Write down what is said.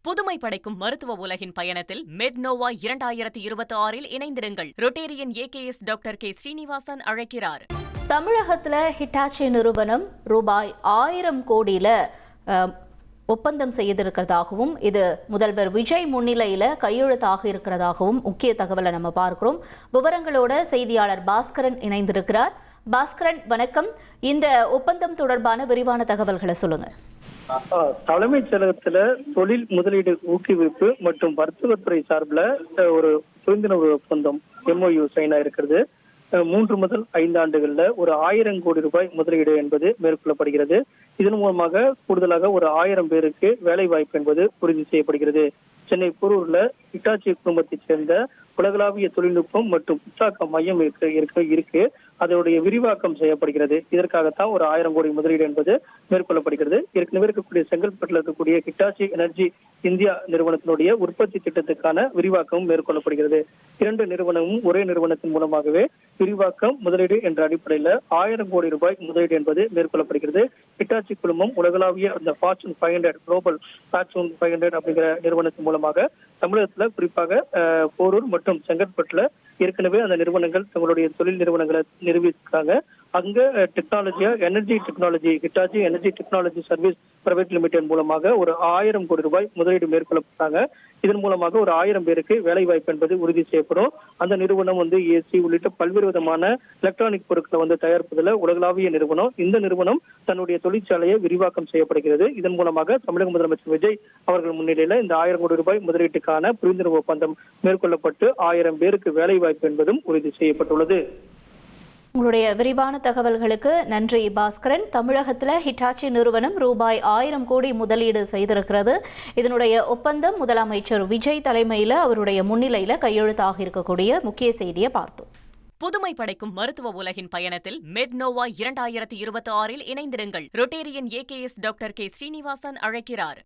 புதுமை படைக்கும் மருத்துவ உலகின் பயணத்தில் மெட்னோவா 2026 இணைந்திருங்கள். Rotarian AKS doctor K Srinivasan அழைக்கிறார். தமிழகத்தில் ஹிட்டாச்சி நிறுவனம் ரூபாய் 1000 கோடியில ஒப்பந்தம் செய்திருக்கிறதாகவும் இது முதல்வர் விஜய் முன்னிலையில் கையெழுத்தாக இருக்கிறதாகவும் முக்கிய தகவலை நம்ம பார்க்கிறோம். விவரங்களோட செய்தியாளர் பாஸ்கரன் இணைந்திருக்கிறார். பாஸ்கரன், வணக்கம். இந்த ஒப்பந்தம் தொடர்பான விரிவான தகவல்களை சொல்லுங்க. தலைமைச் செயலகத்துல தொழில் முதலீடு ஊக்குவிப்பு மற்றும் வர்த்தகத்துறை சார்பில் ஒரு புரிந்துணர்வு ஒப்பந்தம் MOU சைன் ஆயிருக்கிறது. 3 முதல் 5 ஆண்டுகள்ல ஒரு 1000 கோடி ரூபாய் முதலீடு என்பது மேற்கொள்ளப்படுகிறது. இதன் மூலமாக கூடுதலாக ஒரு 1000 பேருக்கு வேலை வாய்ப்பு என்பது உறுதி செய்யப்படுகிறது. சென்னை போரூர்ல ஹிட்டாச்சி குடும்பத்தைச் சேர்ந்த உலகளாவிய தொழில்நுட்பம் மற்றும் புத்தாக்க மையம் இருக்கு. அதனுடைய விரிவாக்கம் செய்யப்படுகிறது. இதற்காகத்தான் ஒரு 1000 கோடி முதலீடு என்பது மேற்கொள்ளப்படுகிறது. ஏற்கனவே இருக்கக்கூடிய செங்கல்பட்டில் இருக்கக்கூடிய ஹிட்டாச்சி எனர்ஜி இந்தியா நிறுவனத்தினுடைய உற்பத்தி திட்டத்துக்கான விரிவாக்கமும் மேற்கொள்ளப்படுகிறது. 2 நிறுவனமும் ஒரே நிறுவனத்தின் மூலமாகவே விரிவாக்கம் முதலீடு என்ற அடிப்படையில் 1000 கோடி ரூபாய் முதலீடு என்பது மேற்கொள்ளப்படுகிறது. ஹிட்டாச்சி குழுமம் உலகளாவிய அந்த ஃபார்ச்சூன் 500 குளோபல் ஃபார்ச்சூன் 500 அப்படிங்கிற நிறுவனத்தின் மூலமாக தமிழகத்துல குறிப்பாக போரூர் மற்றும் செங்கல்பட்டுல ஏற்கனவே அந்த நிறுவனங்கள் தங்களுடைய தொழில் நிறுவனங்களை நிறுவியிருக்காங்க. அங்க டெக்னாலஜியா energy technology Hitachi energy technology service private limited மூலமாக ஒரு 1000 கோடி ரூபாய் முதலீடு மேற்கொள்ளப்பட்டாங்க. இதன் மூலமாக ஒரு 1000 பேருக்கு வேலை வாய்ப்பு என்பது உறுதி செய்யப்படும். அந்த நிறுவனம் ஏசி உள்ளிட்ட பல்வேறு விதமான எலக்ட்ரானிக் பொருட்களை தயாரிப்பதில் உலகளாவிய நிறுவனம். இந்த நிறுவனம் தன்னுடைய தொழிற்சாலையை விரிவாக்கம் செய்யப்படுகிறது. இதன் மூலமாக தமிழக முதலமைச்சர் விஜய் அவர்கள் முன்னிலையில இந்த 1000 கோடி ரூபாய் முதலீட்டுக்கான புரிந்துணர்வு ஒப்பந்தம் மேற்கொள்ளப்பட்டு 1000 பேருக்கு வேலை வாய்ப்பு என்பதும் உறுதி செய்யப்பட்டுள்ளது. உங்களுடைய விரிவான தகவல்களுக்கு நன்றி பாஸ்கரன். தமிழகத்தில் ஹிட்டாச்சி நிறுவனம் ரூபாய் 1000 கோடி முதலீடு செய்திருக்கிறது. இதனுடைய ஒப்பந்தம் முதலமைச்சர் விஜய் தலைமையில் அவருடைய முன்னிலையில் கையெழுத்தாக இருக்கக்கூடிய முக்கிய செய்தியை பார்த்தோம். புதுமை படைக்கும் மருத்துவ உலகின் பயணத்தில் மெட்னோவா 2026 இணைந்திருங்கள். Rotarian AKS doctor K Srinivasan அழைக்கிறார்.